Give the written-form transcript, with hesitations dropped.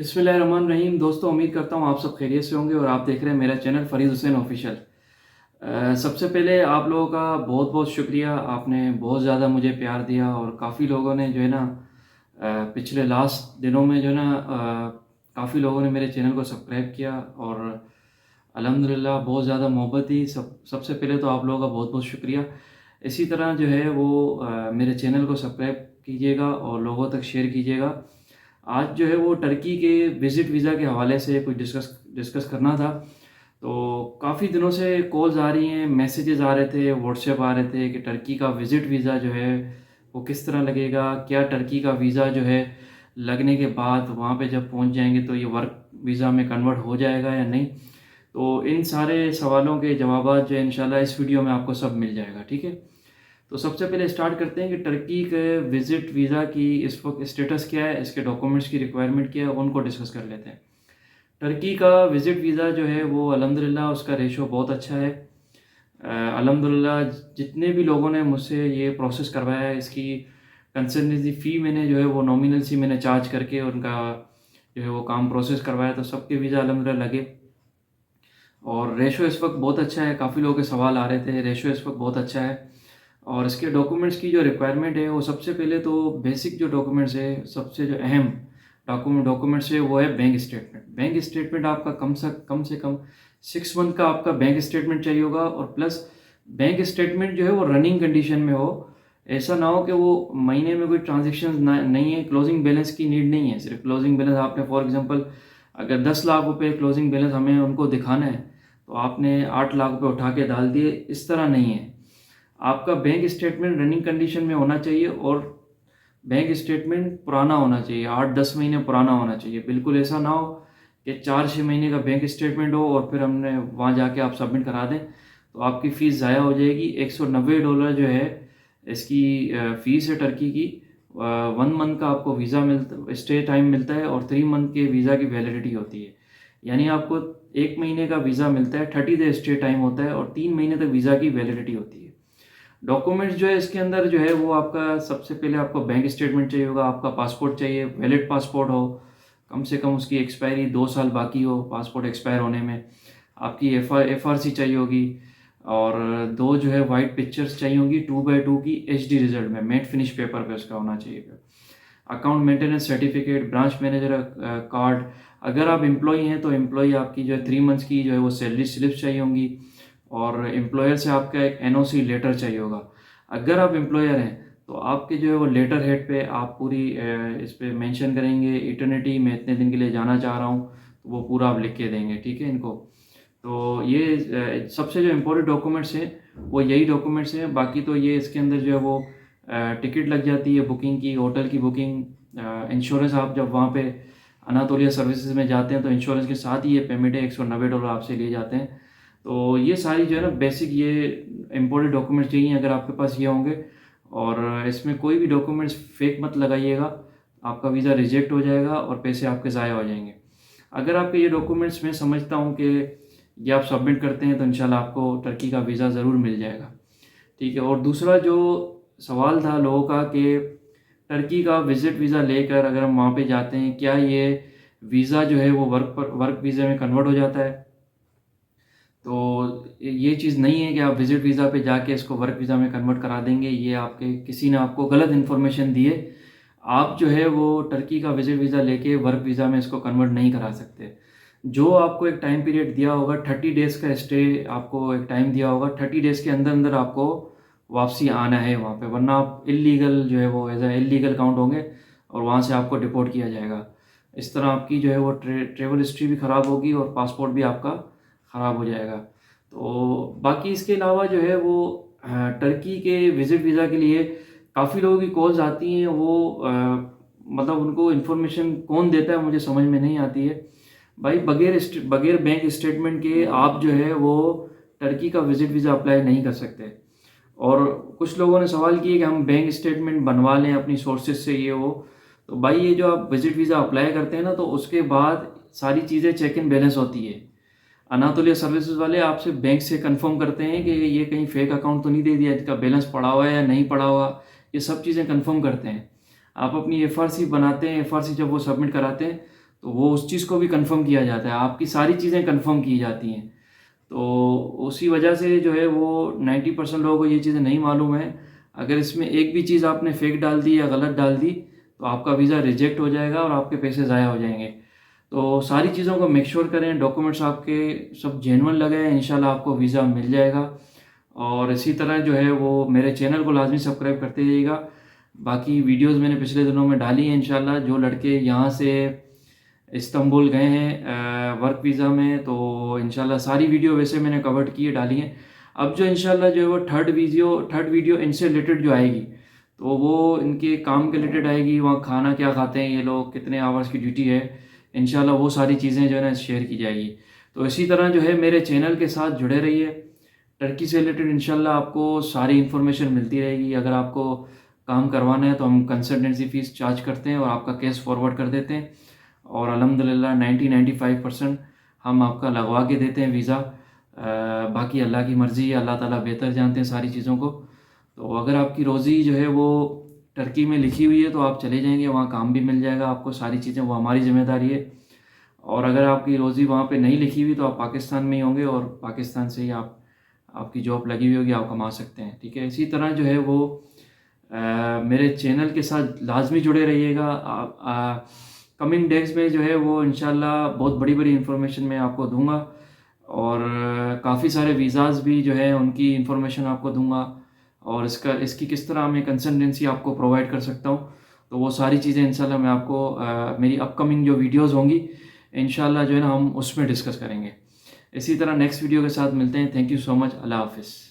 बिस्मिल्लाहिर्रहमानिर्रहीम। दोस्तों, उम्मीद करता हूँ आप सब खैरियत से होंगे और आप देख रहे हैं मेरा चैनल फ़रीद हुसैन ऑफिशियल। सबसे पहले आप लोगों का बहुत बहुत शुक्रिया। आपने बहुत ज़्यादा मुझे प्यार दिया और काफ़ी लोगों ने जो है ना पिछले लास्ट दिनों में जो है ना काफ़ी लोगों ने मेरे चैनल को सब्सक्राइब किया और अल्हम्दुलिल्लाह बहुत ज़्यादा मोहब्बत दी। सबसे पहले तो आप लोगों का बहुत बहुत शुक्रिया। इसी तरह जो है वो मेरे चैनल को सब्सक्राइब कीजिएगा और लोगों तक शेयर कीजिएगा। आज जो है वो टर्की के विज़िट वीज़ा के हवाले से कुछ डिस्कस करना था। तो काफ़ी दिनों से कॉल्स आ रही हैं, मैसेजेस आ रहे थे, व्हाट्सएप आ रहे थे कि टर्की का विज़िट वीज़ा जो है वो किस तरह लगेगा, क्या टर्की का वीज़ा जो है लगने के बाद वहाँ पे जब पहुँच जाएंगे तो ये वर्क वीज़ा में कन्वर्ट हो जाएगा या नहीं। तो इन सारे सवालों के जवाबात जो है इंशाल्लाह इस वीडियो में आपको सब मिल जाएगा, ठीक है। तो सबसे पहले स्टार्ट करते हैं कि टर्की के विज़िट वीज़ा की इस वक्त स्टेटस क्या है, इसके डॉक्यूमेंट्स की रिक्वायरमेंट क्या है, उनको डिस्कस कर लेते हैं। टर्की का विज़िट वीज़ा जो है वो अल्हम्दुलिल्लाह उसका रेशो बहुत अच्छा है। अल्हम्दुलिल्लाह जितने भी लोगों ने मुझसे ये प्रोसेस करवाया है, इसकी कंसल्टेंसी फ़ी मैंने जो है वो नॉमिनल सी मैंने चार्ज करके उनका जो है वो काम प्रोसेस करवाया, तो सबके वीज़ा अल्हम्दुलिल्लाह लगे। और रेशो इस वक्त बहुत अच्छा है। काफ़ी लोगों के सवाल आ रहे थे, रेशो इस वक्त बहुत अच्छा है। और इसके डॉक्यूमेंट्स की जो रिक्वायरमेंट है वो सबसे पहले तो बेसिक जो डॉक्यूमेंट्स है, सबसे जो अहम डॉक्यूमेंट्स है वो है बैंक स्टेटमेंट। बैंक स्टेटमेंट आपका कम से कम 6 मंथ का आपका बैंक स्टेटमेंट चाहिए होगा। और प्लस बैंक स्टेटमेंट जो है वो रनिंग कंडीशन में हो। ऐसा ना हो कि वो महीने में कोई ट्रांजेक्शन नहीं है, क्लोजिंग बैलेंस की नीड नहीं है। सिर्फ क्लोजिंग बैलेंस आपने फॉर एग्जांपल अगर 10 लाख रुपए क्लोजिंग बैलेंस हमें उनको दिखाना है तो आपने 8 लाख रुपए उठा के डाल दिए, इस तरह नहीं है। आपका बैंक स्टेटमेंट रनिंग कंडीशन में होना चाहिए और बैंक स्टेटमेंट पुराना होना चाहिए, 8-10 महीने पुराना होना चाहिए। बिल्कुल ऐसा ना हो कि 4-6 महीने का बैंक स्टेटमेंट हो और फिर हमने वहाँ जाके आप सबमिट करा दें तो आपकी फ़ीस ज़ाया हो जाएगी। $190 जो है इसकी फ़ीस है टर्की की। 1 मंथ का आपको वीज़ा मिलता, स्टे टाइम मिलता है और 3 मंथ के वीज़ा की वैलिडिटी होती है। यानी आपको 1 महीने का वीज़ा मिलता है, 30 डे स्टे टाइम होता है और 3 महीने तक वीज़ा की वैलिडिटी होती है। डॉक्यूमेंट्स जो है इसके अंदर जो है वो आपका सबसे पहले आपको बैंक स्टेटमेंट चाहिए होगा, आपका पासपोर्ट चाहिए, वैलिड पासपोर्ट हो, कम से कम उसकी एक्सपायरी 2 साल बाकी हो पासपोर्ट एक्सपायर होने में। आपकी एफ आर सी चाहिए होगी और दो जो है वाइट पिक्चर्स चाहिए होंगी 2x2 की HD रिजल्ट में, मैट फिनिश पेपर पे उसका होना चाहिए। Account maintenance certificate, branch manager card. अगर आप एम्प्लॉई हैं तो एम्प्लॉई आपकी जो है 3 मंथ्स की जो है वो सैलरी स्लिप चाहिए होंगी और एम्प्लॉयर से आपका एक NOC लेटर चाहिए होगा। अगर आप एम्प्लॉयर हैं तो आपके जो है वो लेटर हेड पे आप पूरी इस पे मेंशन करेंगे इटर्निटी मैं इतने दिन के लिए जाना चाह रहा हूँ, तो वो पूरा आप लिख के देंगे, ठीक है इनको। तो ये सबसे जो इम्पोर्टेंट डॉक्यूमेंट्स हैं वो यही डॉक्यूमेंट्स हैं। बाकी तो ये इसके अंदर जो है वो टिकट लग जाती है बुकिंग की, होटल की बुकिंग, इंश्योरेंस। आप जब वहाँ पे अनातोलिया सर्विसेज में जाते हैं तो इंश्योरेंस के साथ ही ये पेमेंट है, $190 आपसे लिए जाते हैं। तो ये सारी जो है ना बेसिक ये इम्पोर्टेंट डॉक्यूमेंट्स चाहिए अगर आपके पास ये होंगे। और इसमें कोई भी डॉक्यूमेंट्स फेक मत लगाइएगा, आपका वीज़ा रिजेक्ट हो जाएगा और पैसे आपके ज़ाया हो जाएंगे। अगर आपके ये डॉक्यूमेंट्स मैं समझता हूँ कि ये आप सबमिट करते हैं तो इंशाल्लाह आपको टर्की का वीज़ा ज़रूर मिल जाएगा, ठीक है। और दूसरा जो सवाल था लोगों का कि टर्की का विज़िट वीज़ा लेकर अगर हम वहाँ पे जाते हैं क्या ये वीज़ा जो है वो वर्क वीज़ा में कन्वर्ट हो जाता है। तो ये चीज़ नहीं है कि आप विज़िट वीज़ा पे जाके इसको वर्क वीज़ा में कन्वर्ट करा देंगे। ये आपके किसी ने आपको गलत इन्फॉर्मेशन दी है। आप जो है वो टर्की का विज़िट वीज़ा लेके वर्क वीज़ा में इसको कन्वर्ट नहीं करा सकते। जो आपको एक टाइम पीरियड दिया होगा 30 डेज़ का स्टे, आपको एक टाइम दिया होगा, 30 डेज़ के अंदर अंदर आपको वापसी आना है वहाँ पे, वरना आप इल्लीगल जो है वो एज ए इल्लीगल काउंट होंगे और वहाँ से आपको डिपोर्ट किया जाएगा। इस तरह आपकी जो है वो ट्रेवल हिस्ट्री भी ख़राब होगी और पासपोर्ट भी आपका ख़राब हो जाएगा। तो बाकी इसके अलावा जो है वो टर्की के विज़िट वीज़ा के लिए काफ़ी लोगों की कॉल्स आती हैं। वो मतलब उनको इन्फॉर्मेशन कौन देता है मुझे समझ में नहीं आती है। भाई बगैर बैंक स्टेटमेंट के आप जो है वो टर्की का विज़िट वीज़ा अप्लाई नहीं कर सकते। और कुछ लोगों ने सवाल किया कि हम बैंक स्टेटमेंट बनवा लें अपनी सोर्सेज से ये वो। तो भाई ये जो आप विज़िट वीज़ा अप्लाई करते हैं ना तो उसके बाद सारी चीज़ें चेक इन बैलेंस होती है। अनातोलिया सर्विसेज वाले आपसे बैंक से कंफर्म करते हैं कि ये कहीं फेक अकाउंट तो नहीं दे दिया, इसका बैलेंस पड़ा हुआ है या नहीं पड़ा हुआ, ये सब चीज़ें कंफर्म करते हैं। आप अपनी FRC बनाते हैं, FRC जब वो सबमिट कराते हैं तो वो उस चीज़ को भी कंफर्म किया जाता है, आपकी सारी चीज़ें कंफर्म की जाती हैं। तो उसी वजह से जो है वो 90% लोगों को ये चीज़ें नहीं मालूम है। अगर इसमें एक भी चीज़ आपने फेक डाल दी या गलत डाल दी तो आपका वीज़ा रिजेक्ट हो जाएगा और आपके पैसे ज़ाया हो जाएंगे। तो सारी चीज़ों को मेक श्योर करें, डॉक्यूमेंट्स आपके सब जेन्युइन लगे हैं, इंशाल्लाह आपको वीज़ा मिल जाएगा। और इसी तरह जो है वो मेरे चैनल को लाजमी सब्सक्राइब करते जाइएगा। बाकी वीडियोस मैंने पिछले दिनों में डाली हैं, इंशाल्लाह जो लड़के यहाँ से इस्तांबुल गए हैं वर्क वीज़ा में, तो इंशाल्लाह सारी वीडियो वैसे मैंने कवर की है, डाली है। अब जो इंशाल्लाह जो है वो थर्ड वीडियो इनसे रिलेटेड जो आएगी तो वो इनके काम के रिलेटेड आएगी, वहाँ खाना क्या खाते हैं ये लोग, कितने आवर्स की ड्यूटी है, इंशाल्लाह वो सारी चीज़ें जो है ना शेयर की जाएगी। तो इसी तरह जो है मेरे चैनल के साथ जुड़े रहिए। टर्की से रिलेटेड इंशाल्लाह आपको सारी इन्फॉर्मेशन मिलती रहेगी। अगर आपको काम करवाना है तो हम कंसल्टेंसी फ़ीस चार्ज करते हैं और आपका केस फॉरवर्ड कर देते हैं और अल्हम्दुलिल्लाह 90-95% हम आपका लगवा के देते हैं वीज़ा। बाकी अल्लाह की मर्ज़ी है, अल्लाह ताला बेहतर जानते हैं सारी चीज़ों को। तो अगर आपकी रोज़ी जो है वो टर्की में लिखी हुई है तो आप चले जाएंगे, वहाँ काम भी मिल जाएगा आपको, सारी चीज़ें वो हमारी ज़िम्मेदारी है। और अगर आपकी रोज़ी वहाँ पे नहीं लिखी हुई तो आप पाकिस्तान में ही होंगे और पाकिस्तान से ही आपकी जॉब लगी हुई होगी, आप कमा सकते हैं, ठीक है। इसी तरह जो है वो मेरे चैनल के साथ लाजमी जुड़े रहिएगा। कमिंग डेज़ में जो है वो इंशाल्लाह बहुत बड़ी बड़ी इन्फॉर्मेशन मैं आपको दूंगा और काफ़ी सारे वीज़ाज़ भी जो है उनकी इन्फॉर्मेशन आपको दूंगा और इसकी किस तरह मैं कंसल्टेंसी आपको प्रोवाइड कर सकता हूँ। तो वो सारी चीज़ें इंशाल्लाह मैं आपको मेरी अपकमिंग जो वीडियोज़ होंगी इंशाल्लाह जो है ना हम उसमें डिस्कस करेंगे। इसी तरह नेक्स्ट वीडियो के साथ मिलते हैं। Thank you so much. अल्लाह हाफिज़।